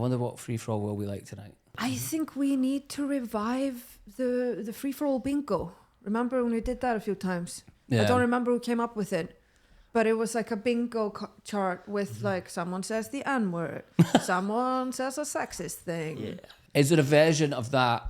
wonder what free-for-all will be like tonight. I think we need to revive the free-for-all bingo. Remember when we did that a few times? Yeah. I don't remember who came up with it. But it was like a bingo chart with like someone says the N-word, someone says a sexist thing. Yeah. Is there a version of that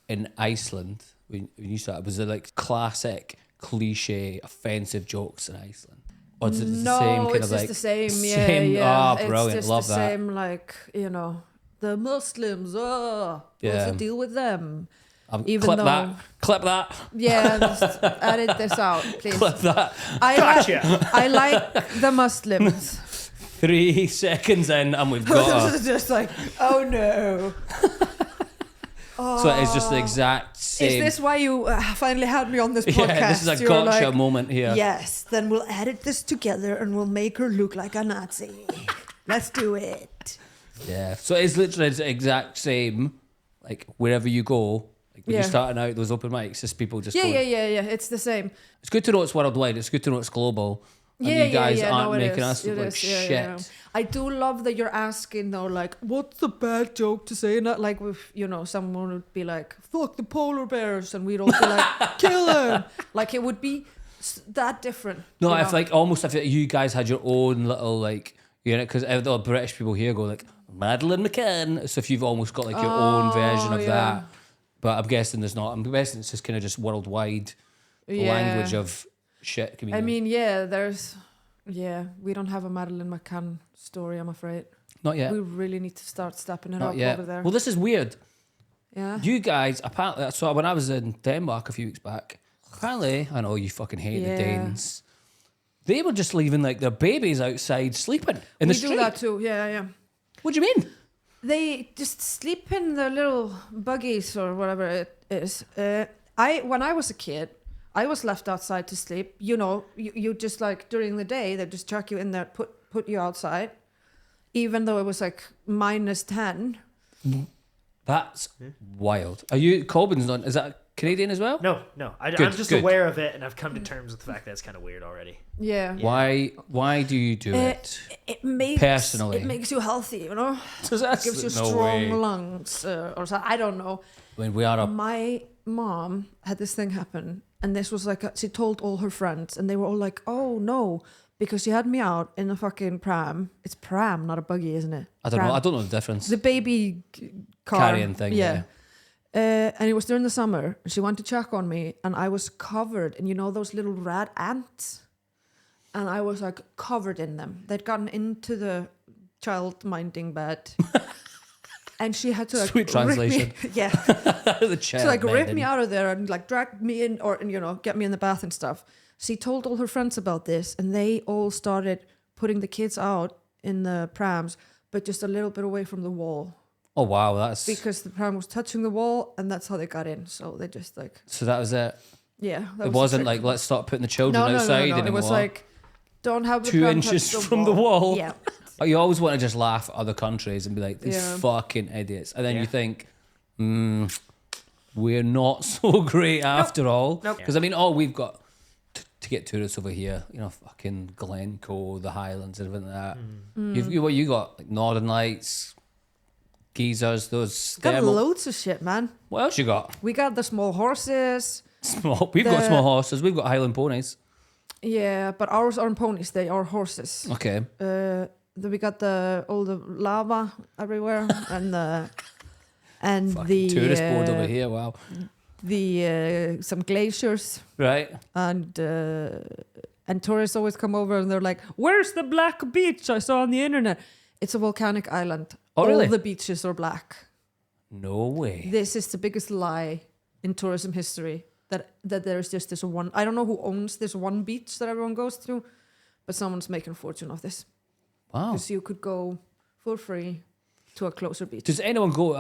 in Iceland when you started? Was there like classic, cliche, offensive jokes in Iceland? Or is it the No, same kind it's of just like the same. same? Yeah. Oh, brilliant! It's just Love the that. same, like, you know, the Muslims. What's Yeah. the deal with them? Even clip though- that. Clip that. Yeah, just edit this out, please. Clip that. I like the Muslims. 3 seconds in, and we've got. It's just like, oh no. So it is just the exact same. Is this why you finally had me on this podcast? Yeah, this is a You were gotcha like, moment here. Yes, then we'll edit this together and we'll make her look like a Nazi. Let's do it. Yeah. So it's literally the exact same, like wherever you go. Like when Yeah. you're starting out those open mics, just people just Yeah, going. yeah. It's the same. It's good to know it's worldwide. It's good to know it's global. And you guys aren't making us look like shit. Yeah. I do love that you're asking though, like, what's the bad joke to say? Not like with, you know, someone would be like, fuck the polar bears, and we'd all be like, kill them. Like it would be that different. No, you if know? like almost if you guys had your own little like, you know, because the British people here go like Madeleine McCann. So if you've almost got like your own version of that, but I'm guessing there's not. I'm guessing it's just kind of just worldwide language of shit. Comedian. I mean, we don't have a Madeleine McCann story, I'm afraid. Not yet. We really need to start stepping it Not up yet. over there. Well, this is weird. Yeah. You guys, apparently, so when I was in Denmark a few weeks back, apparently, I know you fucking hate the Danes. They were just leaving like their babies outside sleeping in the street. We do that too, yeah. What do you mean? They just sleep in the little buggies or whatever it is. When I was a kid, I was left outside to sleep. You know, you just like during the day, they just chuck you in there, put you outside, even though it was like -10. That's wild. Are you Colbin's on? Is that Canadian as well? No. I'm just good. aware of it, and I've come to terms with the fact that it's kind of weird already. Yeah. Why do you do it? It makes Personally. it makes you healthy, you know. That's Gives you no strong way. lungs or so. I don't know. When we are up, My mom had this thing happen, and this was like she told all her friends, and they were all like, "Oh no," because she had me out in a fucking pram. It's pram, not a buggy, isn't it? I don't know. Pram. I don't know the difference. The baby car Carrying thing, yeah. And it was during the summer. She went to check on me, and I was covered in, you know, those little rat ants, and I was like covered in them. They'd gotten into the child minding bed. And she had to like Sweet translation. The chair. to like rip me out of there and like drag me in or, you know, get me in the bath and stuff. She told all her friends about this, and they all started putting the kids out in the prams, but just a little bit away from the wall. Oh wow, that's Because the pram was touching the wall, and that's how they got in. So they just like, so that was it. yeah. That It was the wasn't trick. like let's start putting the children no, outside no. anymore. It was like, don't have the 2 pram inches touch from the wall. Yeah. Oh, you always want to just laugh at other countries and be like, these Yeah. fucking idiots. And then you think, we're not so great after all. Nope. Because, I mean, all we've got to get tourists over here, you know, fucking Glencoe, the Highlands, and everything like that. What you got? Like Northern Lights, geezers, those Got thermal. loads of shit, man. What else you got? We got the small horses. We've got The- small horses. We've got Highland ponies. Yeah, but ours aren't ponies. They are horses. Okay. Then we got all the lava everywhere, and the Fucking tourist board over here. Wow. some glaciers, Right. and tourists always come over and they're like, "Where's the black beach I saw on the internet?" It's a volcanic island. Oh, really? All the beaches are black. No way. This is the biggest lie in tourism history. That there's just this one. I don't know who owns this one beach that everyone goes to, but someone's making a fortune of this. Wow. Because you could go for free to a closer beach. Does anyone go?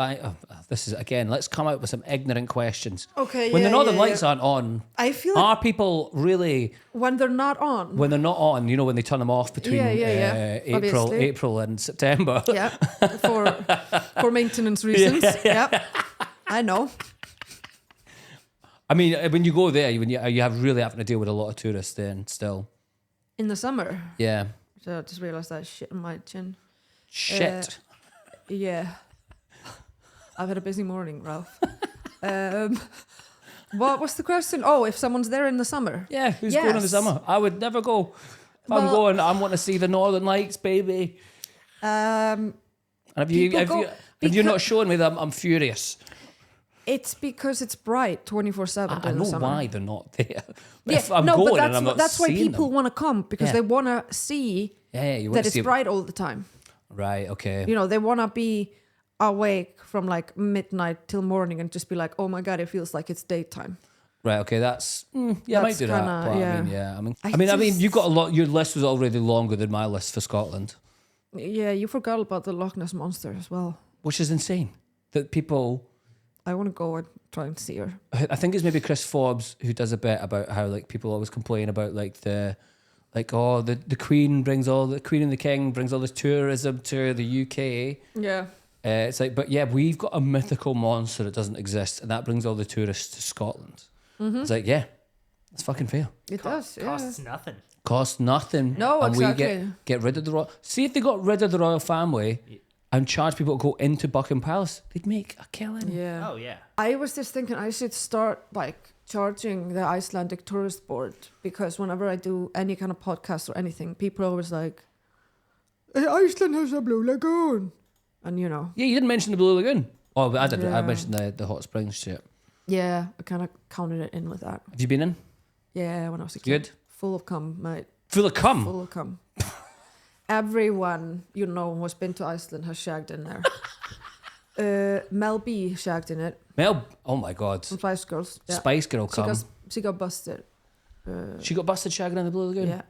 This is again. Let's come out with some ignorant questions. Okay. When the Northern Lights aren't on, I feel like are people really? when they're not on. When they're not on, you know, when they turn them off between Obviously. April and September. Yeah, for maintenance reasons. Yeah. I know. I mean, when you go there, when you have really having to deal with a lot of tourists then still. In the summer. Yeah. So I just realised that shit in my chin. Shit. Yeah. I've had a busy morning, Ralph. What was the question? Oh, if someone's there in the summer. Yeah, who's going in the Yes. summer? I would never go. If I'm Well- going, I want to see the Northern Lights, baby. Um, And have you, People have go- you, have you becau- not shown me that I'm furious? it's because it's bright 24/7 I during know the summer. why they're not there. But Yeah, if I'm no, going but and I'm not that's why seeing people them. want to come because Yeah. they want to see Yeah, you want that to it's see bright all the time. Right, okay. You know, they want to be awake from like midnight till morning and just be like, oh my God, it feels like it's daytime. Right, okay, that's yeah, I might That's do that. kinda- But yeah. I mean, yeah, I I mean, just- you've got a lot. Your list was already longer than my list for Scotland, Yeah, you forgot about the Loch Ness Monster as well. which is insane. That people, I want to go and try and see her. I think it's maybe Chris Forbes who does a bit about how like people always complain about like the Queen and the King brings all this tourism to the UK. Yeah. It's like, but yeah, we've got a mythical monster that doesn't exist, and that brings all the tourists to Scotland. Mm-hmm. It's like, yeah, it's fucking fair. It does, yeah. Costs nothing. Costs nothing. No, and exactly. we get rid of the royal. See if they got rid of the royal family and charge people to go into Buckingham Palace, they'd make a killing. Yeah. Oh yeah. I was just thinking I should start like charging the Icelandic Tourist Board because whenever I do any kind of podcast or anything, people are always like, Iceland has a blue lagoon. And you know, Yeah, you didn't mention the Blue Lagoon. Oh, but I did. I Yeah. mentioned the hot springs shit. yeah, I kind of counted it in with that. Have you been in? Yeah, when I was a kid. Good. Full of cum, mate. Full of cum. Full of cum. Everyone you know who's been to Iceland has shagged in there. Mel B shagged in it Mel. Oh my God. from Spice Girls. Yeah. Spice Girl cum. She got busted. She got busted shagging in the Blue Lagoon. Yeah.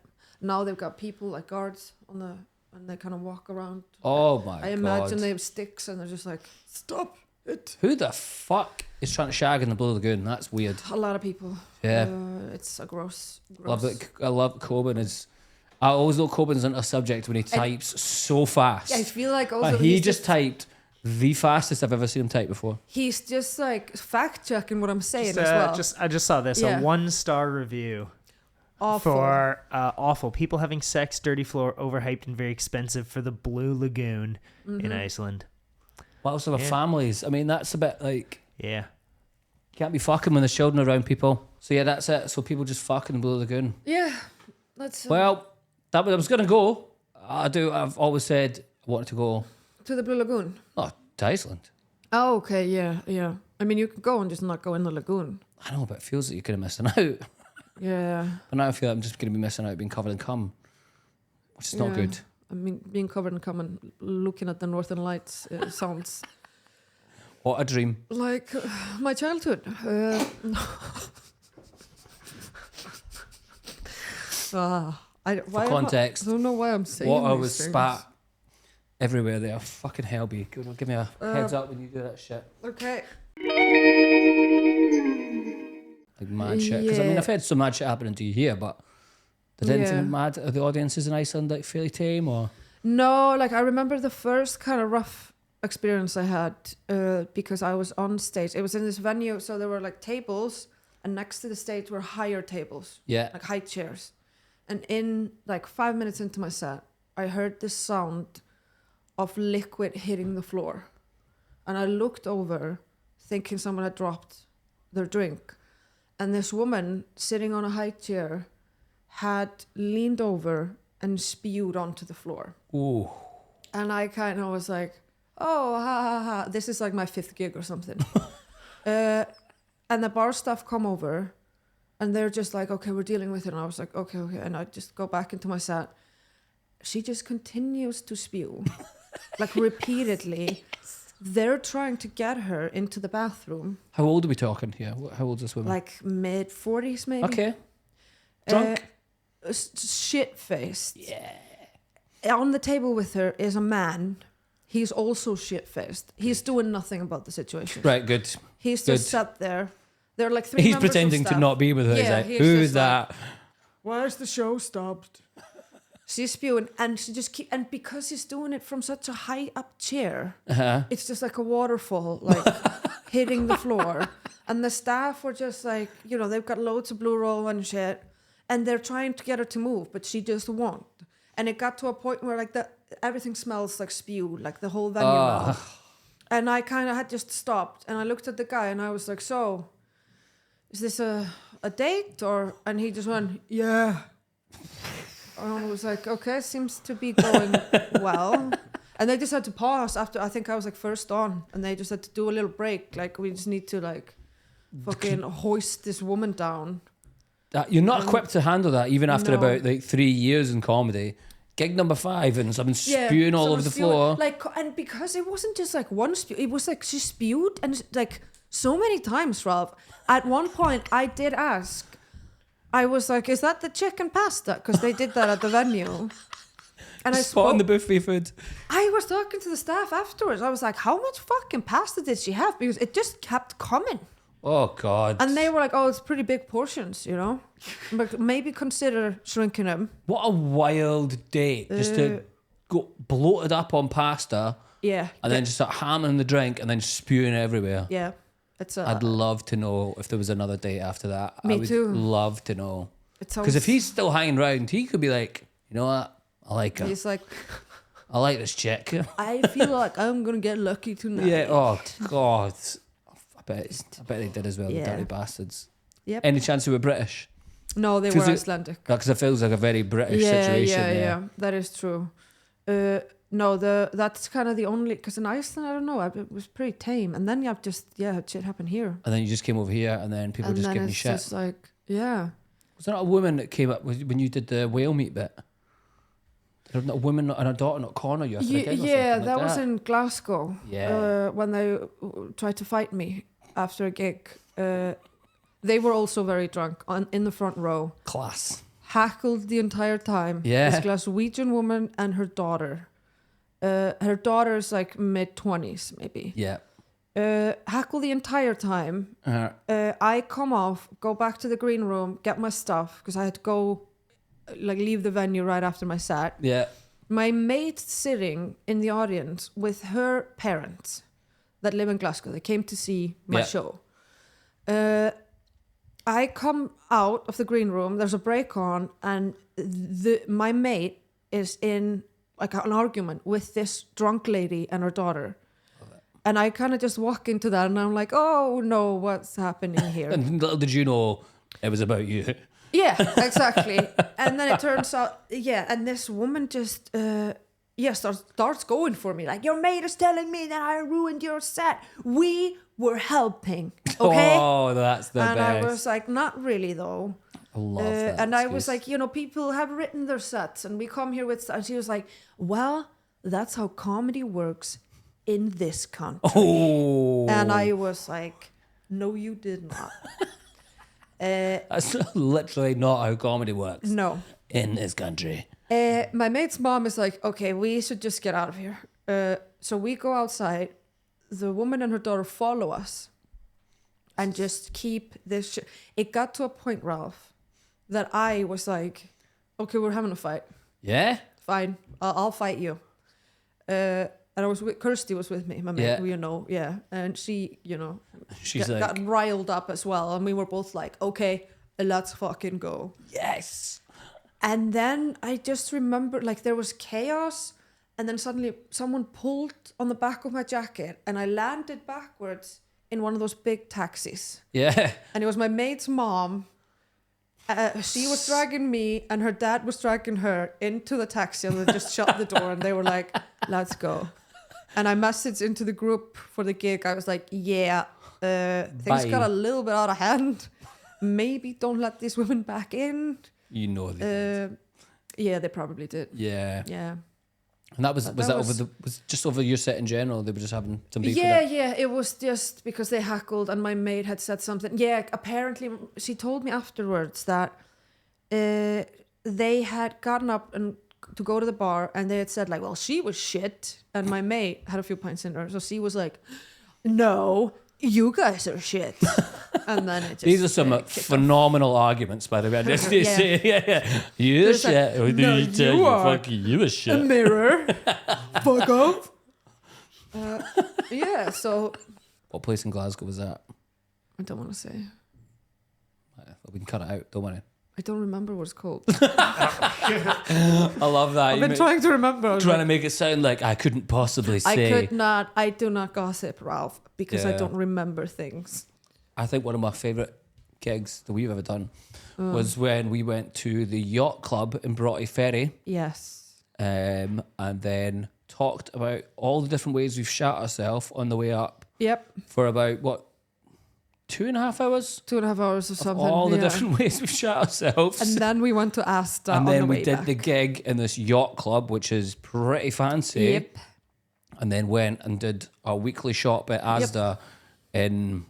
Now they've got people like guards on the and they kind of walk around. Oh my God. I imagine they have sticks and they're just like, stop it. Who the fuck is trying to shag in the Blue Lagoon? That's weird. A lot of people. Yeah. It's a gross. Love it. I love Coben is. I always know Coben's into a subject when he types so fast. I feel like also He he's just typed the fastest I've ever seen him type before. he's just like fact checking what I'm saying Just, as well. I just saw this Yeah. a 1-star review Awful. for awful people having sex, dirty floor, overhyped and very expensive for the Blue Lagoon Mm-hmm. in Iceland. What else about Yeah. families? I mean, that's a bit like Yeah. you can't be fucking when there's children around people. So yeah, that's it. So people just fuck in the Blue Lagoon. Yeah. Let's Well, I was gonna go. I've always said I wanted to go. to the Blue Lagoon. Oh, to Iceland. Oh, okay. Yeah. Yeah. I mean, you could go and just not go in the lagoon. I know, but it feels like you're kind of missing out. Yeah. But now I feel like I'm just going to be missing out being covered in cum, which is not Yeah. good. I mean, being covered in cum and looking at the Northern Lights sounds What a dream. like my childhood. For context, I don't know why I'm saying water these was things. spat everywhere there. Fucking hell, be. Give me a heads up when you do that shit. Okay. Like mad shit. Because I mean, Yeah. I've had some mad shit happening to you here, but did Yeah. anything mad? Are the audiences in Iceland like fairly tame or? No, like I remember the first kind of rough experience I had because I was on stage. It was in this venue, so there were like tables, and next to the stage were higher tables, Yeah. like high chairs. And in like 5 minutes into my set, I heard the sound of liquid hitting the floor. And I looked over thinking someone had dropped their drink. And this woman sitting on a high chair had leaned over and spewed onto the floor. Ooh. And I kind of was like, oh, ha, ha, ha. This is like my 5th gig or something. And the bar staff come over and they're just like, okay, we're dealing with it. And I was like, okay. And I just go back into my set. She just continues to spew, like repeatedly. They're trying to get her into the bathroom, How old are we talking here? How old is this woman? like mid-40s maybe. Okay. Drunk? Shit-faced. Yeah. On the table with her is a man. He's also shit-faced. He's doing nothing about the situation. Right. Good. He's Good. just sat there. There are like 3 He's members of pretending to staff. not be with her. He's Yeah, like, he's who's just like- that? Where's the show stopped? She's spewing, and she just and because he's doing it from such a high up chair, Uh-huh. it's just like a waterfall, like hitting the floor. And the staff were just like, you know, they've got loads of blue roll and shit, and they're trying to get her to move, but she just won't. And it got to a point where like everything smells like spew, like the whole venue. Oh. now. And I kind of had just stopped, and I looked at the guy, and I was like, "So, is this a date or?" And he just went, "Yeah." And I was like, "Okay, seems to be going well." And they just had to pause after. I think I was like first on, and they just had to do a little break. Like, we just need to like fucking hoist this woman down. You're not equipped to handle that, even after No. about like 3 years in comedy. Gig number 5, and someone spewing all someone over the spewed, floor. like, and because it wasn't just like one spew, it was like she spewed, and like so many times, Ralph. At one point, I did ask. I was like, "Is that the chicken pasta?" Because they did that at the venue. And I Spot on spoke, the buffet food. I was talking to the staff afterwards. I was like, "How much fucking pasta did she have?" Because it just kept coming. Oh God. And they were like, "Oh, it's pretty big portions, you know, but maybe consider shrinking them." What a wild date. Just to go bloated up on pasta Yeah, and then just start hammering the drink and then spewing everywhere. yeah, it's a. I'd love to know if there was another date after that. Me I would too. love to know. It's Because if he's still hanging around, he could be like, you know what? I like her. he's like, I like this chick. I feel like I'm gonna get lucky tonight. Yeah. Oh God. I bet they did as well. Yeah. The dirty bastards. Yep. Any chance they were British? No, they were Because it- Icelandic. Because it feels like a very British Yeah, situation. yeah, there. yeah. That is true. No, that's kind of the only, because in Iceland, I don't know, it was pretty tame. And then you have just, shit happened here. And then you just came over here, and then people And just then giving you it's shit. just like, yeah. Was there not a woman that came up when you did the whale meat bit? There not a woman and a daughter not corner you after a gig or Yeah, something that like was in Glasgow. Yeah. When they tried to fight me after a gig. They were also very drunk in the front row. Class. Hackled the entire time. Yeah. This Glaswegian woman and her daughter. Her daughter's like mid-20s, maybe. Yeah. Hackled the entire time. I come off, go back to the green room, get my stuff, because I had to go, like, leave the venue right after my set. Yeah. My mate sitting in the audience with her parents that live in Glasgow. They came to see my Yeah. show. I come out of the green room, there's a break on, and my mate is in like an argument with this drunk lady and her daughter. And I kind of just walk into that and I'm like, "Oh no, what's happening here?" And little did you know it was about you. Yeah, exactly. And then it turns out, and this woman just, starts going for me. Like, "Your mate is telling me that I ruined your set. We were helping, okay?" Oh, that's the and best. I was like, "Not really, though." I love that. And I was excuse. like, people have written their sets and we come here with, and she was like, "Well, that's how comedy works in this country." Oh. And I was like, "No, you did not." That's literally not how comedy works No. in this country. My mate's mom is like, "Okay, we should just get out of here." So we go outside. The woman and her daughter follow us and just keep this shit. It got to a point, Ralph, that I was like, "Okay, we're having a fight. Yeah? Fine, I'll fight you." And I was with, Kirsty was with me, my mate, Yeah. and she, She's got riled up as well, and we were both like, "Okay, let's fucking go." yes. And then I just remember, like, there was chaos, and then suddenly someone pulled on the back of my jacket, and I landed backwards in one of those big taxis. Yeah. And it was my mate's mom. She was dragging me, and her dad was dragging her into the taxi, and they just shut the door, and they were like, "Let's go." And I messaged into the group for the gig. I was like, things got a little bit out of hand. Maybe don't let these women back in. You know they did. Yeah, they probably did. Yeah. Yeah. And that was That that was- was just over your set in general? They were just having some beef with Yeah, it? yeah. It was just because they heckled and my mate had said something. Yeah, apparently she told me afterwards that they had gotten up and to go to the bar and they had said like, "Well, she was shit," and my mate had a few pints in her, so she was like, "No, you guys are shit." And then it just, These are some kicked off. phenomenal arguments, by the way. I just Yeah. say, yeah. You There's like, shit. Who "No, did you tell you you? are Fuck you a A shit. mirror. Fuck off. Yeah, so What place in Glasgow was that? I don't want to say. We can cut it out. Don't worry. I don't remember what it's called. I love that. I've been trying to remember. I was trying like, to make it sound like I couldn't possibly I say. could not. I do not gossip, Ralph, because I Yeah. don't remember things. I think one of my favourite gigs that we've ever done was when we went to the yacht club in Broughty Ferry, Yes. and then talked about all the different ways we've shat ourselves on the way up Yep. for about, what, 2.5 hours? 2.5 hours or something. All the yeah. different ways we've shat ourselves. And then we went to Asta And on then the we way did back. the gig in this yacht club, which is pretty fancy. Yep. And then went and did a weekly shop at Asda in,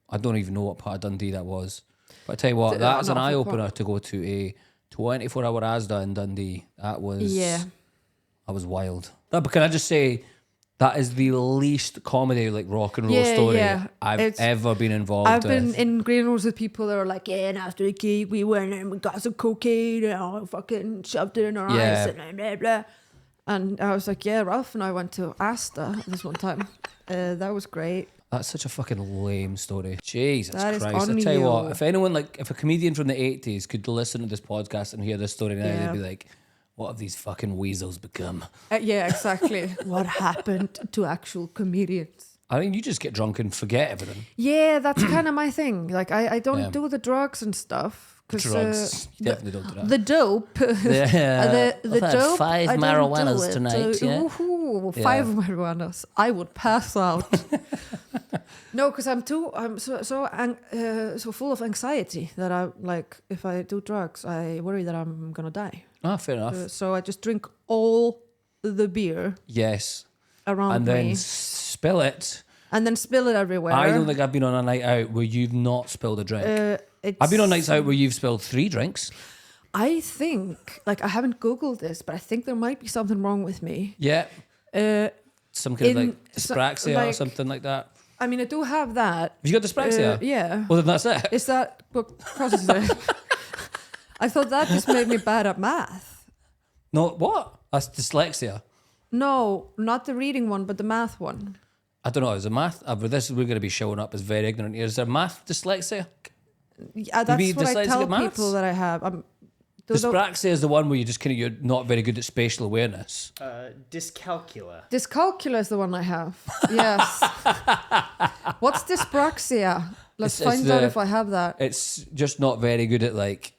I don't even know what part of Dundee that was. But I tell you what, The- that was an Norfolk eye-opener to go to a 24-hour Asda in Dundee. That was, Yeah. that was wild. But can I just say, that is the least comedy, like rock and roll Yeah, story yeah. I've It's- ever been involved I've with. been in green rooms with people that are like, yeah, and after the gig, we went and we got some cocaine and I fucking shoved it in our Yeah. eyes and blah, blah. And I was like, yeah, Ralph and I went to Asta this one time. That was great. That's such a fucking lame story. Jesus That is Christ. I tell you what, unreal. if anyone, like, if a comedian from the 80s could listen to this podcast and hear this story now, Yeah. they'd be like, what have these fucking weasels become? Yeah, exactly. What happened to actual comedians? I mean, you just get drunk and forget everything. Yeah, that's kind of my thing. Like, I don't Yeah. do the drugs and stuff. 'Cause, Drugs. You definitely don't do that. The dope. Yeah. the I've had dope. 5 I don't marijuanas do it. tonight, yeah? Ooh, Yeah. 5 marijuanas. I would pass out. No, because I'm so full of anxiety that I like. If I do drugs, I worry that I'm gonna die. Ah, fair enough. So I just drink all the beer Yes. around And then me spill it. and then spill it everywhere. I don't think I've been on a night out where you've not spilled a drink. I've been on nights out where you've spilled 3 drinks. I think, like, I haven't Googled this, but I think there might be something wrong with me. Yeah. Uh, Some kind of In like so- dyspraxia or like- something like that. I mean, I do have that. Have you got dyspraxia? Yeah. Well, then that's it. Is that what causes it? I thought that just made me bad at math. No, what? That's dyslexia. No, not the reading one, but the math one. I don't know. Is it math? But this we're going to be showing up as very ignorant here. Is there math dyslexia? Yeah, that's be what I dyslexic tell at maths? people that I have. Dyspraxia is the one where you just kind of, you're not very good at spatial awareness. Dyscalculia. Dyscalculia is the one I have. Yes. What's dyspraxia? Let's It's find out the- if I have that. It's just not very good at like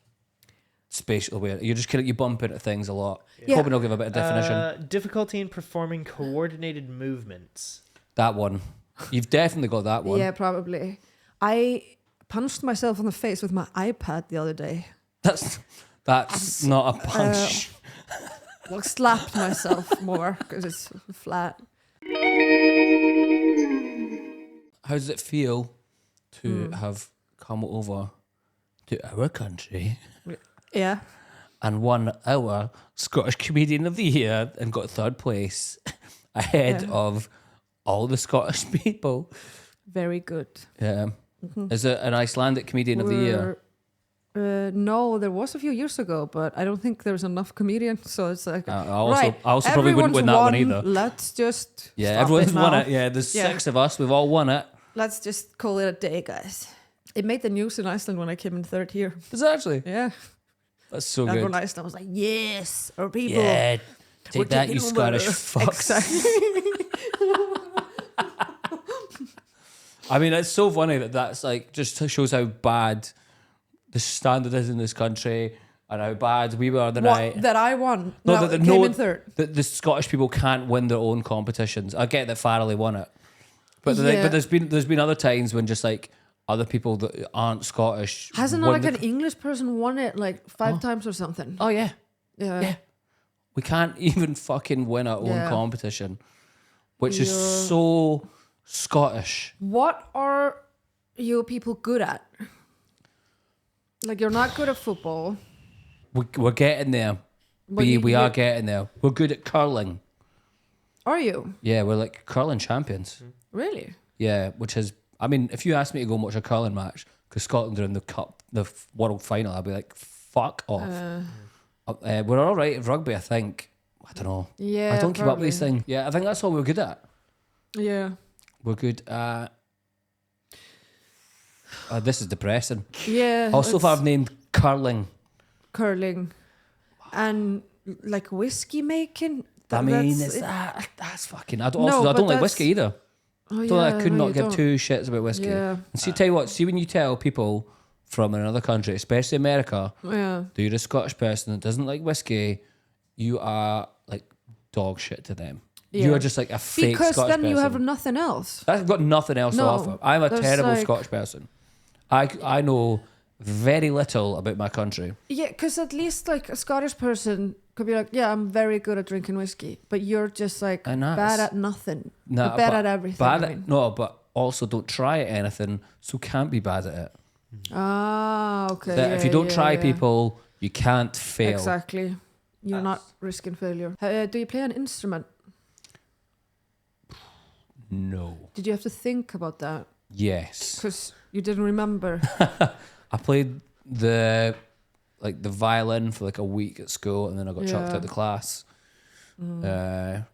spatial awareness. You just kind of, you bump into things a lot. Yeah. Hoping I'll give a bit of definition. Difficulty in performing coordinated movements. That one. You've definitely got that one. Yeah, probably. I punched myself on the face with my iPad the other day. That's not a punch. Well, slapped myself more because it's flat. How does it feel to have come over to our country Yeah. and won our Scottish Comedian of the Year and got 3rd place ahead Yeah. of all the Scottish people? Very good. Yeah. Is it an Icelandic Comedian of the Year? No, there was a few years ago, but I don't think there's enough comedians. So it's like, I right, also probably wouldn't win that one everyone's either. Let's just Yeah, stop everyone's it won now. it. Yeah, there's Yeah. 6 of us. We've all won it. Let's just call it a day, guys. It made the news in Iceland when I came in 3rd year. Does it actually? Yeah, That's so everyone good. in Iceland was like, "Yes, our people." Yeah. We're Take that, taking you over. Scottish fucks. Exactly. I mean, it's so funny that's like just shows how bad the standard is in this country and how bad we were the night. What, that I won. No, No, that came in 3rd. the Scottish people can't win their own competitions. I get that Farrelly won it, but Yeah. but there's been other times when just like other people that aren't Scottish Hasn't won like the- an English person won it like 5 times or something? Oh yeah, Yeah. yeah. We can't even fucking win our own Yeah. competition, which is Yeah. so Scottish. What are you people good at? Like, you're not good at football. We're getting there. But We are you- getting there. We're good at curling. Are you? Yeah, we're like curling champions. Really? Yeah, which is, I mean, if you asked me to go and watch a curling match because Scotland are in the cup, world final, I'd be like, fuck off. We're all right at rugby, I think. I don't know. Yeah. I don't keep up with these probably. things. Yeah, I think that's all we're good at. Yeah. We're good at. This is depressing. Yeah. Also, if it's- I've named curling curling and like whiskey making. I mean, That's- that's fucking. I don't, No, also, I but don't like that's- whiskey either. Oh, So I could no, not you give don't. two shits about whiskey. Yeah. And see, tell you what, see when you tell people from another country, especially America, Yeah. that you're a Scottish person that doesn't like whiskey, you are like dog shit to them. You Yeah. are just like a fake Because Scottish then person. you have nothing else. I've got nothing else to No, offer. I'm a there's terrible like- Scottish person. I know very little about my country. Yeah, because at least like a Scottish person could be like, yeah, I'm very good at drinking whiskey, but you're just like I know, bad it's- at nothing. No, You're bad but at everything. Bad I at, mean. no, but also don't try at anything, so can't be bad at it. Ah, okay. That if you yeah, don't yeah, try yeah. people, you can't fail. Exactly. You're not risking failure. Do you play an instrument? No. Did you have to think about that? Yes. Because you didn't remember. I played the violin for like a week at school, and then I got chucked Yeah. out the class.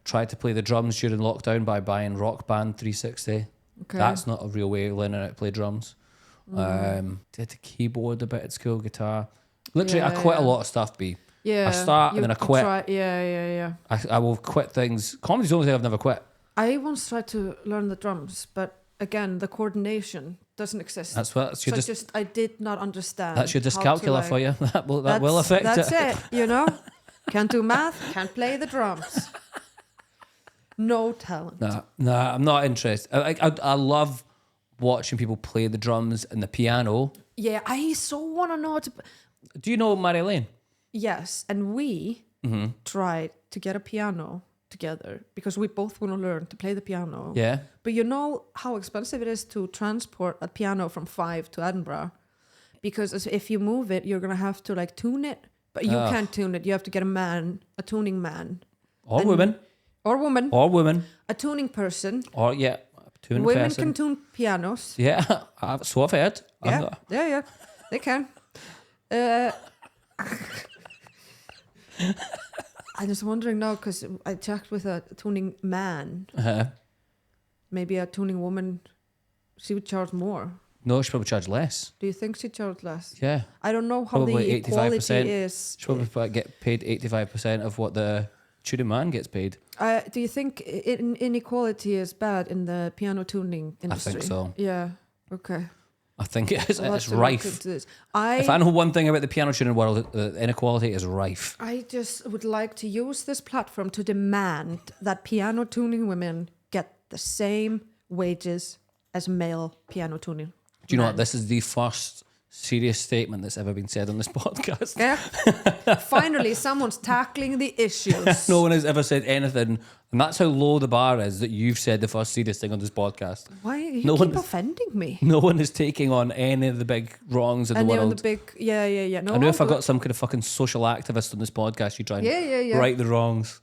Tried to play the drums during lockdown by buying Rock Band 360. Okay. That's not a real way of learning how to play drums. Did the keyboard a bit at school, guitar. Literally, I Yeah, quit a yeah. lot of stuff. Yeah. I start and then I quit. Yeah. I will quit things. Comedy's the only thing I've never quit. I once tried to learn the drums, but again, the coordination doesn't exist. That's what. so That's I did not understand. that's your how to, dyscalculia like- for you. That will affect That's it. it. You know, can't do math, can't play the drums. No talent. No, I'm not interested. I love watching people play the drums and the piano. Yeah, I so want to know how to. Do you know Mary Lane? Yes, and we Mm-hmm. tried to get a piano together because we both want to learn to play the piano. Yeah. But you know how expensive it is to transport a piano from Fife to Edinburgh? Because if you move it, you're going to have to like tune it. But you can't tune it. You have to get a tuning man. Or And- women. Or woman. Or women. A tuning person. Or yeah, tuning Women person. can tune pianos. Yeah, so I've heard. I'm Yeah, not- yeah. They can. I'm just wondering now because I checked with a tuning man. Maybe a tuning woman, she would charge more. No, she probably charge less. Do you think she charged less? Yeah. I don't know how Probably the equality 85%. is. She probably get paid 85% of what the tuning man gets paid. Do you think inequality is bad in the piano tuning industry? I think so. Yeah. Okay. I think it is. I'll have It's to look rife. into this. If I know one thing about the piano tuning world, inequality is rife. I just would like to use this platform to demand that piano tuning women get the same wages as male piano tuning. Do you know men. what? This is the first serious statement that's ever been said on this podcast. Yeah. Finally, someone's tackling the issues. No one has ever said anything, and that's how low the bar is that you've said the first serious thing on this podcast. Why you No keep one- offending me? No one is taking on any of the big wrongs in And the they're on world. the big, yeah. No, I know if I I'm got some kind of fucking social activist on this podcast, you try and Yeah. right the wrongs.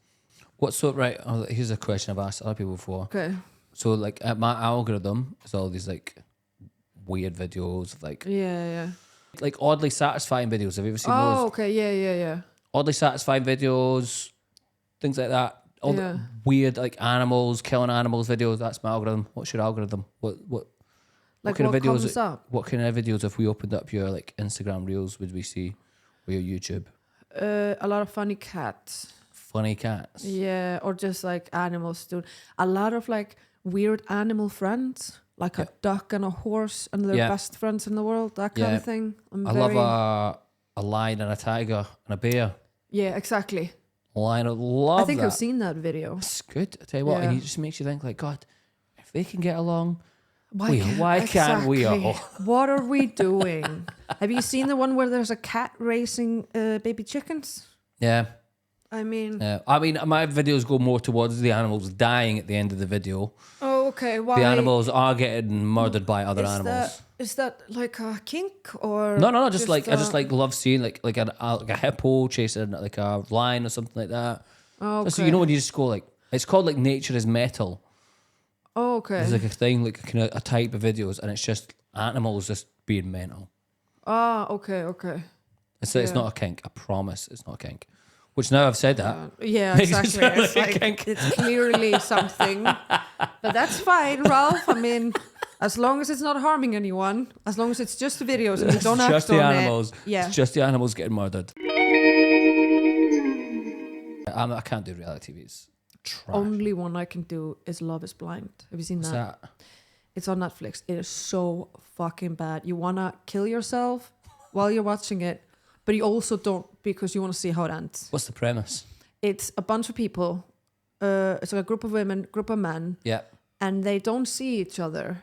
What's so right? Oh, here's a question I've asked other people before. Okay. So like my algorithm is all these like weird videos of Yeah. like oddly satisfying videos. Have you ever seen Oh, those? okay. Yeah. Oddly satisfying videos, things like that. All Yeah. the weird like animals, killing animals videos. That's my algorithm. What's your algorithm? What Like kind what of videos? comes up? What kind of videos, if we opened up your like Instagram reels, would we see? Or your YouTube? A lot of funny cats. Funny cats. Yeah, or just like animals doing a lot of like weird animal friends, like a duck and a horse, and they're Yeah. best friends in the world. That kind Yeah. of thing. I love a lion and a tiger and a bear. Yeah, exactly. Lion, I love I think that. I've seen that video. It's good. I tell you what, Yeah. and it just makes you think like, God, if they can get along, Why can't we all? Exactly. What are we doing? Have you seen the one where there's a cat racing baby chickens? Yeah. I mean, I mean, my videos go more towards the animals dying at the end of the video. oh, okay. Why? The animals are getting murdered by other animals. Is that like a kink or No. Just like I just like love seeing like a hippo chasing like a lion or something like that. Oh, okay. So you know when you just go like, it's called like Nature is Metal. Oh, okay. There's like a thing, like kind of a type of videos, and it's just animals just being mental. Ah, okay. It's Yeah. not a kink. I promise, it's not a kink. Which now I've said that. Yeah, Makes it exactly. sound It's like a like kink. it's clearly something, but that's fine, Ralph. I mean, as long as it's not harming anyone, as long as it's just the videos and you don't It's act just the on animals. it. Yeah. It's just the animals getting murdered. I can't do reality TV. It's trash. Only one I can do is Love Is Blind. Have you seen What's that? that? It's on Netflix. It is so fucking bad. You wanna kill yourself while you're watching it, but you also don't because you want to see how it ends. What's the premise? It's a bunch of people. It's like a group of women, group of men, Yeah. and they don't see each other.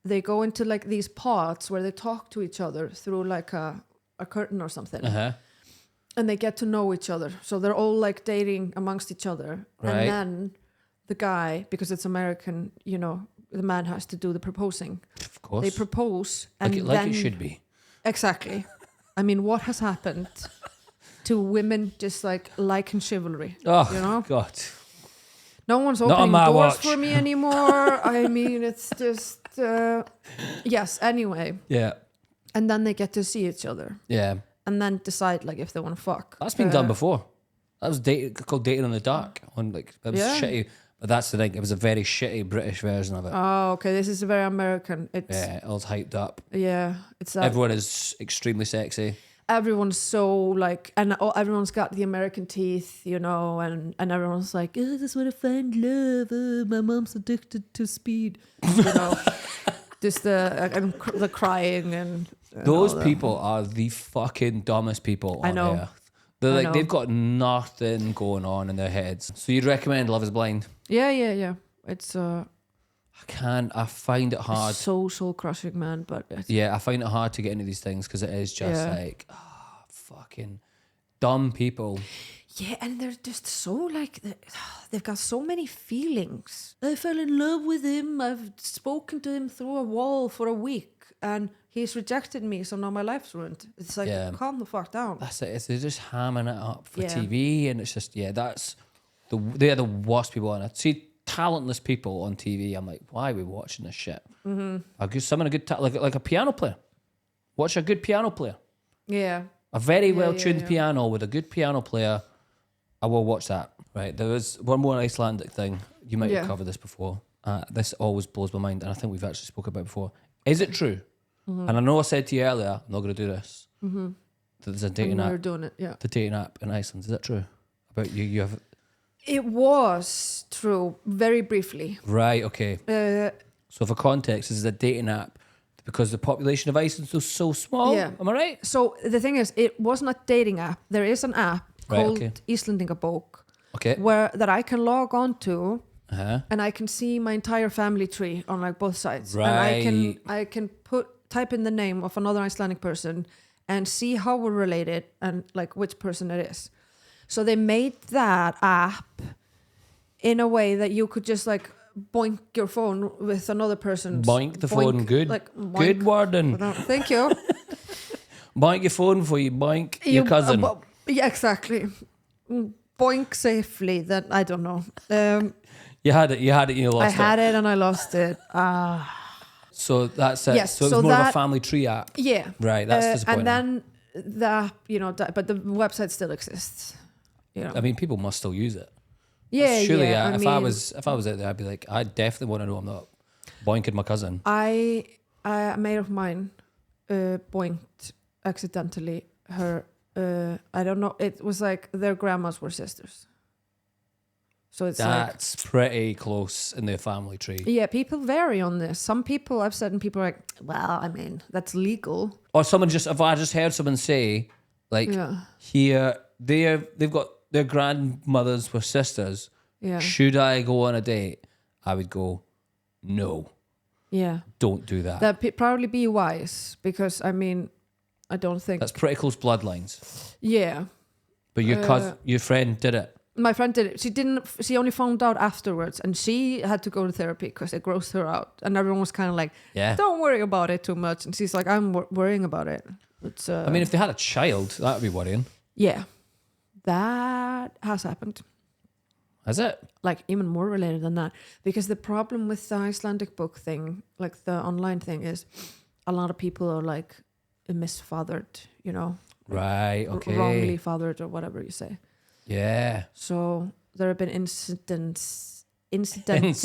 They go into like these pods where they talk to each other through like a curtain or something. Uh-huh. And they get to know each other. So they're all like dating amongst each other. Right. And then the guy, because it's American, you know, the man has to do the proposing. Of course. They propose and like then it should be. Exactly. I mean, what has happened to women just like liking chivalry? Oh, You know? God. No one's Not on opening my doors watch. for me anymore. I mean, it's just yes. Anyway, Yeah. and then they get to see each other Yeah. and then decide like if they want to fuck. That's been done before. That was called Dating in the Dark. On like it was Yeah. shitty. But that's the thing. It was a very shitty British version of it. Oh, okay. This is very American. It's Yeah, all hyped up. it's that Everyone is extremely sexy. everyone's so like, and everyone's got the American teeth, you know, and everyone's like, oh, I just want to find love. My mom's addicted to speed, you know. Just the crying and Those all that. people are the fucking dumbest people I on know. earth. They're I like know. they've got nothing going on in their heads. So you'd recommend Love Is Blind? Yeah. It's I find it hard. so soul crushing, man. But it's, Yeah, I find it hard to get into these things because it is just Yeah. like fucking dumb people. yeah, and they're just so like they've got so many feelings. I fell in love with him. I've spoken to him through a wall for a week, and he's rejected me. So now my life's ruined. It's like Yeah. calm the fuck down. That's it. They're just hamming it up for Yeah. TV, and it's just they're the worst people on it. See talentless people on TV. I'm like, why are we watching this shit? Mm-hmm. A good like a piano player. Watch a good piano player. Yeah. A very well tuned yeah. piano with a good piano player. I will watch that. Right. There was one more Icelandic thing. You might have Yeah. covered this before. This always blows my mind, and I think we've actually spoken about it before. Is it true? Mm-hmm. And I know I said to you earlier, I'm not going to do this. That there's a dating And we're app. doing it. Yeah. The dating app in Iceland. Is that true? About you? You have It was true very briefly. right. Okay. Uh, So for context, this is a dating app because the population of Iceland is so small. Yeah. Am I right? so the thing is, it wasn't a dating app. There is an app Right, called okay. Íslendingabók Okay. where that I can log on to. Uh-huh. And I can see my entire family tree on like both sides. And I can type in the name of another Icelandic person and see how we're related and like which person it is. So they made that app in a way that you could just like boink your phone with another person's Boink the phone. Good. Like Good boink. wording. Thank you. Boink your phone for you. Boink your cousin. Yeah, exactly. Boink safely. Then I don't know. You had it. You lost I it. had it and I lost it. So that's it. Yes, so it's so more of a that- family tree app. Yeah. Right. That's disappointing. And then the you know, but the website still exists. You know. I mean, people must still use it. Yeah, Surely, yeah. if I was out there, I'd be like, I definitely want to know I'm not boinking my cousin. a mate of mine boinked accidentally her. I don't know. It was like their grandmas were sisters. So it's That's pretty close in their family tree. like, yeah, people vary on this. Some people I've said, and people are like, well, I mean, that's legal. Or if I just heard someone say, like, Yeah. here, they've got their grandmothers were sisters. Yeah. Should I go on a date? I would go, no, Yeah. don't do that. That'd probably be wise because, I mean, I don't think. That's pretty close bloodlines. Yeah. But your friend did it. My friend did it. She only found out afterwards and she had to go to therapy because it grossed her out. And everyone was kind of like, Yeah. don't worry about it too much. And she's like, I'm worrying about it. It's, I mean, if they had a child, that would be worrying. yeah, that has happened. Is it? Like even more related than that. Because the problem with the Icelandic book thing, like the online thing is a lot of people are like misfathered, you know, Right, okay. wrongly fathered or whatever you say. Yeah. So there have been incidents, Incidents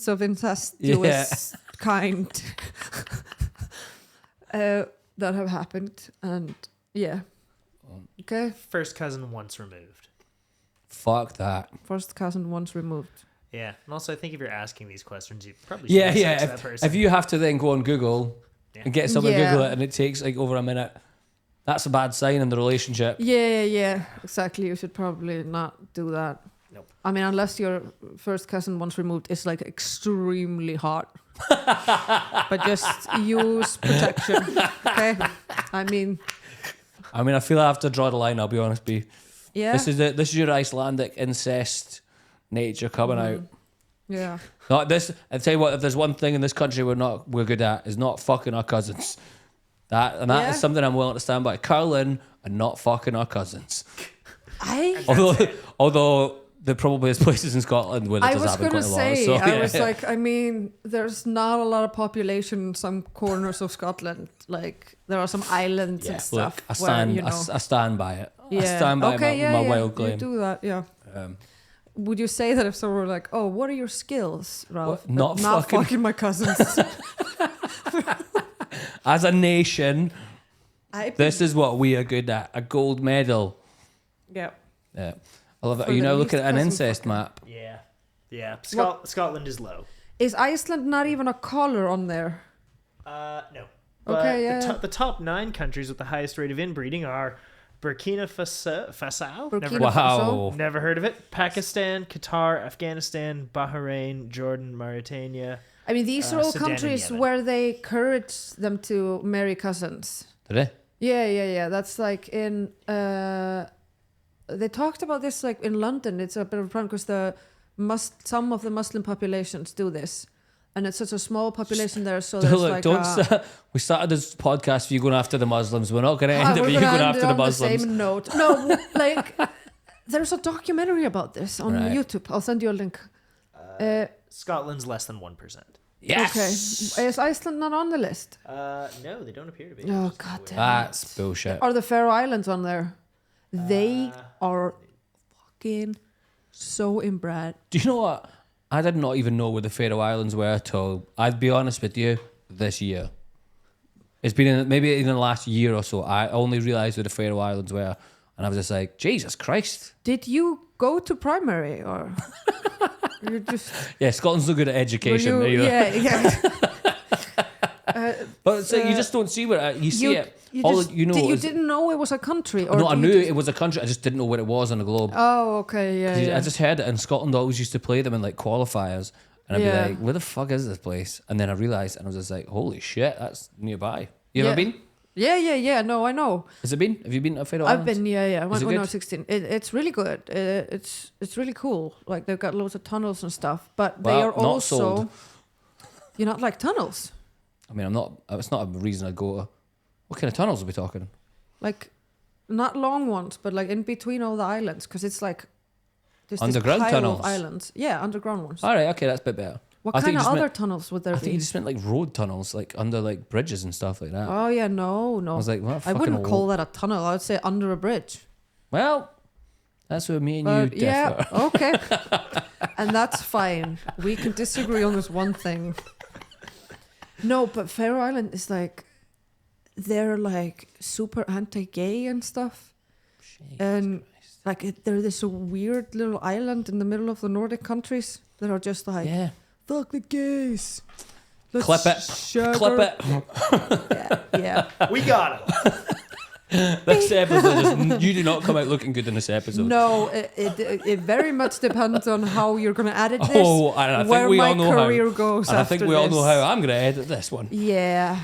of incestuous kind that have happened, and Yeah. Okay. First cousin once removed. Fuck that. First cousin once removed. Yeah, and also I think if you're asking these questions, you probably Yeah, should yeah. sex that person. If you have to then go on Google Yeah. and get someone to Yeah. Google it and it takes like over a minute, that's a bad sign in the relationship. Yeah, exactly. You should probably not do that. Nope. I mean, unless your first cousin once removed is like extremely hot. But just use protection, okay? I mean, I feel I have to draw the line. I'll be honest, B. yeah, This is your Icelandic incest nature coming out. yeah. Not this. I tell you what, if there's one thing in this country we're good at is not fucking our cousins. That Yeah. is something I'm willing to stand by. Curling and not fucking our cousins. I Although there probably is places in Scotland where that I does was happen gonna quite a lot. say, So, I yeah. was like, I mean, there's not a lot of population in some corners of Scotland. Like, there are some islands and stuff. Look, I stand. where, you know, I stand by it. yeah. I stand by my wild You claim. do that, yeah. Um, Would you say that if someone were like, "Oh, what are your skills, Ralph?" What? Not But fucking- my cousins. as a nation, I this is what we are good at. A gold medal. yeah. Yeah. I love it. For Are you the now least looking at an cousin incest fucking- map? Yeah. What- Scotland is low. Is Iceland not even a color on there? No. But Okay, yeah. The top 9 countries with the highest rate of inbreeding are Burkina Faso. Burkina Wow. Never heard of it. Pakistan, Qatar, Afghanistan, Bahrain, Jordan, Mauritania. I mean, these are all Sudan and countries Yemen. where they encourage them to marry cousins. Did they? Yeah. That's like in. They talked about this like in London. It's a bit of a problem because some of the Muslim populations do this, and it's such a small population there. So there's Look, like we started this podcast for you going after the Muslims. We're not going to Ah, end it we're with you gonna going end after it the on Muslims. same note. No, like there's a documentary about this on Right. YouTube. I'll send you a link. Scotland's less than 1%. Yes. Okay, is Iceland not on the list? No, they don't appear to be. Oh god damn That's it! bullshit. Are the Faroe Islands on there? They are fucking so inbred. Do you know what? I did not even know where the Faroe Islands were at all. I'd be honest with you, this year. It's been maybe in the last year or so. I only realised where the Faroe Islands were. And I was just like, Jesus Christ. Did you go to primary or you just Yeah, Scotland's no good at education. were you, either. yeah. But it's like, you just don't see where you see it. All you know you is didn't know it was a country, or no, I do you knew just- it was a country. I just didn't know where it was on the globe. Oh, okay, yeah. I just heard it, and Scotland always used to play them in like qualifiers, and I'd Yeah. be like, "Where the fuck is this place?" And then I realised, and I was just like, "Holy shit, that's nearby." You ever Yeah. been? Yeah. No, I know. Has it been? Have you been to Faroe I've Islands? been, yeah. I went it when I good? was 16. It's really good. It's really cool. Like they've got loads of tunnels and stuff, but they Well, are not also. sold. You're not like tunnels, I mean, I'm not. It's not a reason I'd go to. What kind of tunnels are we talking? like not long ones, but like in between all the islands, because it's like there's Underground this pile tunnels? of islands. Yeah, underground ones. All right, okay, that's a bit better. What I think kind you of just other meant- tunnels would there I think be? you just meant like road tunnels, like under like bridges and stuff like that. Oh yeah, no. I was like, what? I wouldn't call that a tunnel. I would say under a bridge. Well, that's where me and you But differ. yeah, okay. And that's fine. We can disagree on this one thing. No, but Faroe Island is like, they're like super anti-gay and stuff. And like they're this weird little island in the middle of the Nordic countries that are just like, Yeah. fuck the gays. Let's Clip it. shag Clip our-" it. Yeah. We got him. This episode is, you do not come out looking good in this episode. No, it very much depends on how you're going to edit this. Oh, and I think where we my all know how. career goes And I after think we all know this. how I'm going to edit this one. Yeah.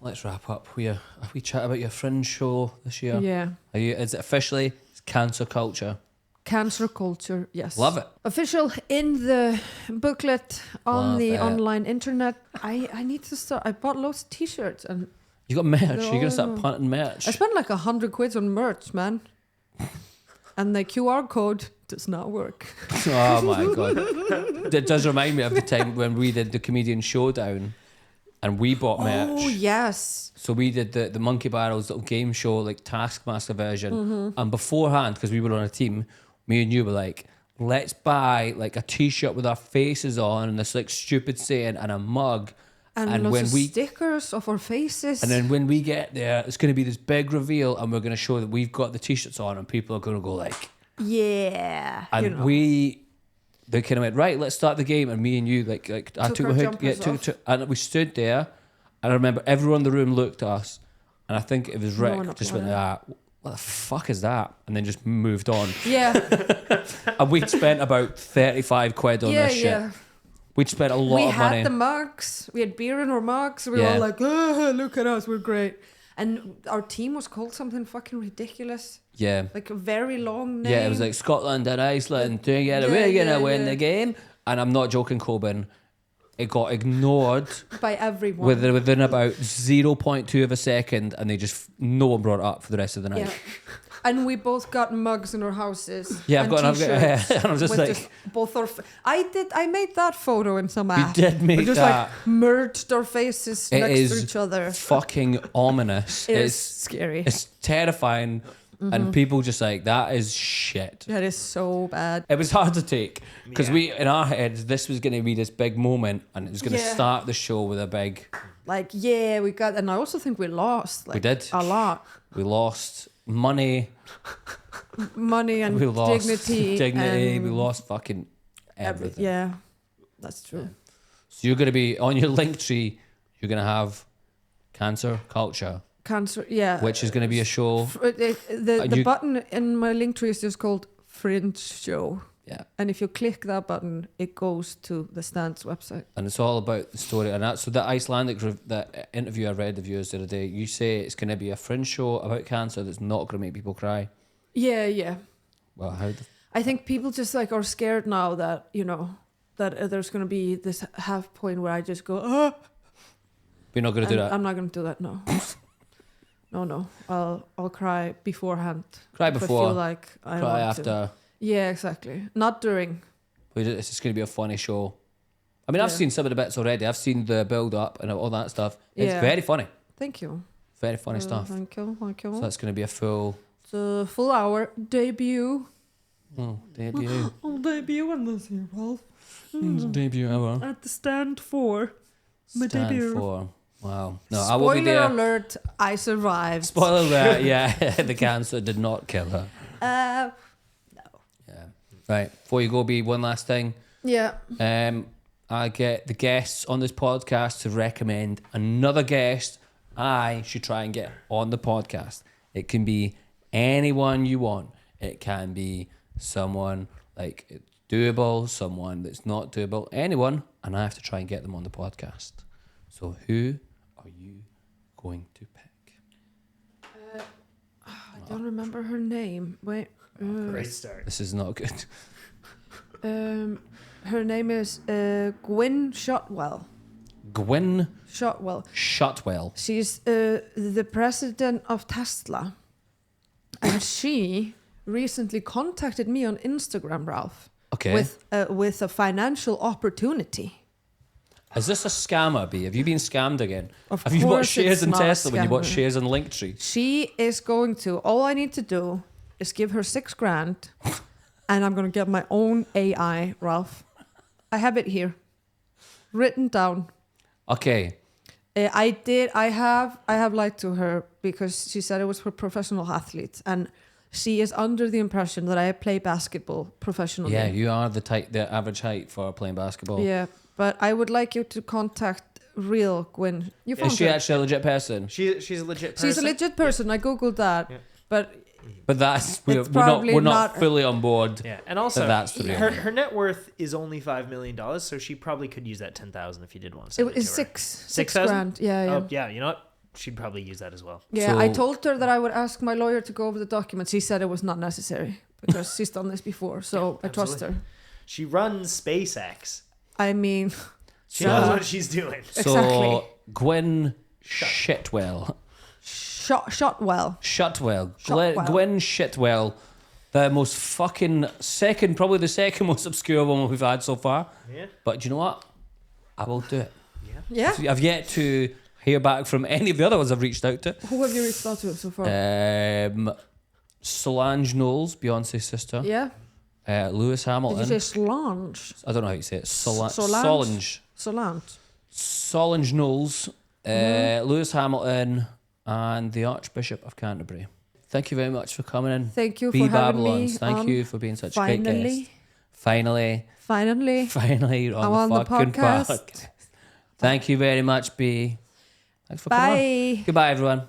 Let's wrap up. We chat about your fringe show this year. Yeah. Is it officially cancer culture? Cancer culture, yes. Love it. Official in the booklet on Love the it. online internet. I need to start. I bought loads of t-shirts and You got merch. They're You're gonna start all- punting merch. I spent like 100 quid on merch, man. And the QR code does not work. Oh my god! It does remind me of the time when we did the comedian showdown, and we bought merch. Oh, yes. So we did the Monkey Barrels little game show, like Taskmaster version. And beforehand, because we were on a team, me and you were like, let's buy like a t-shirt with our faces on and this like stupid saying and a mug. And lots when of stickers of our faces. And then when we get there, it's going to be this big reveal, and we're going to show that we've got the t-shirts on, and people are going to go like, yeah. and you know. they kind of went, right, let's start the game, and me and you I Took took our my hood, jumpers off. and we stood there, and I remember everyone in the room looked at us, and I think it was No Rick one just went, applauded. what the fuck is that? And then just moved on. Yeah. And we'd spent about 35 quid on yeah, this shit. yeah. We'd spent a lot We of had money. the mugs. We had beer in our mugs. We were Yeah. all like, oh, look at us, we're great. And our team was called something fucking ridiculous. Yeah. Like a very long name. Yeah, it was like Scotland and Iceland together. Yeah, We're going to yeah, win yeah. the game. And I'm not joking, Coben. It got ignored by everyone. within about 0.2 of a second, and no one brought it up for the rest of the night. Yeah. And we both got mugs in our houses. Yeah, and I've t-shirts got, and I'm just with like, both our. I made that photo in some app. you did make We just that. like merged our faces It next is to each other. fucking ominous. It is It's scary. it's terrifying, and people just like, that is shit. That is so bad. It was hard to take because Yeah. in our heads, this was going to be this big moment, and it was going to Yeah. start the show with a big. Like, yeah, we got, and I also think we lost. Like, did. a lot. We lost money. Money and We lost dignity. dignity. and We lost fucking everything. Yeah, that's true. So you're going to be on your link tree. You're going to have cancer culture, Cancer, yeah. which is going to be a show. The you- button in my link tree is just called Fringe Show. Yeah, And if you click that button, it goes to the Stance website. and it's all about the story. And that's so the Icelandic that interview I read of yours the other day. You say it's going to be a fringe show about cancer that's not going to make people cry. Yeah, yeah. Well, how? I think people just like are scared now that, you know, that there's going to be this half point where I just go, oh. We're not going to do And that. I'm not going to do that, no. No. I'll cry beforehand. Cry if before, I feel like I cry want to. after. Yeah, exactly. Not during. It's just going to be a funny show. I mean, I've Yeah. seen some of the bits already. I've seen the build up and all that stuff. It's Yeah. very funny. Thank you. Very funny stuff. Thank you. So that's going to be a full The full hour debut. debut. I'll debut on this here, Ralph. Debut ever. At the stand for my Stand debut. for. Wow. No, I will be Spoiler there. alert, I survived. Spoiler alert, yeah. The cancer did not kill her. Uh, Yeah. Right. Before you go, be one last thing. yeah. I get the guests on this podcast to recommend another guest I should try and get on the podcast. It can be anyone you want. It can be someone like it's doable, someone that's not doable, anyone, and I have to try and get them on the podcast. So who are you going to pick? I don't remember her name. Wait. Great start. This is not good. Her name is Gwyn Shotwell. Gwyn Shotwell. Shotwell. She's the president of Tesla. And she recently contacted me on Instagram, Ralph. Okay. With a financial opportunity. Is this a scammer, B? Have you been scammed again? Of Have you bought course shares it's in not a Tesla when you bought scammer. shares in Linktree? She is going to. All I need to do is give her $6,000, and I'm going to get my own AI, Ralph. I have it here, written down. Okay. I have lied to her because she said it was for professional athletes, and she is under the impression that I play basketball professionally. Yeah, you are the average height for playing basketball. Yeah, but I would like you to contact real Gwyn. You found Is she her. actually a legit person? She's a legit person. She's a legit person. I googled that, Yeah. but But that's we're not probably we're not not- fully on board. Yeah, and also That's the real her name. her net worth is only $5 million, so she probably could use that 10,000 if you did want to. it Send it is to her. six 6,000? grand. Yeah, yeah. Oh yeah, you know what? She'd probably use that as well. Yeah, I So- told her that I would ask my lawyer to go over the documents. He said it was not necessary because she's done this before, so I trust her. She runs SpaceX. I mean, She So- knows what she's doing. So Exactly. Gwyn Shitwell. Shotwell. Shutwell. Shotwell. Gwyn Shitwell. The most fucking probably the second most obscure one we've had so far. Yeah. But do you know what? I will do it. Yeah. I've yet to hear back from any of the other ones I've reached out to. Who have you reached out to so far? Solange Knowles, Beyonce's sister. Yeah. Lewis Did Hamilton. you say Solange? I don't know how you say it. Solange? Solange. Solange. Solange Knowles, Lewis Hamilton, and the Archbishop of Canterbury. Thank you very much for coming in. Thank you Be for having Babylons. me. Thank you for being such a great guest. Finally, you're on the fucking podcast. Thank you very much, B. Thanks for coming on. Bye. Goodbye, everyone.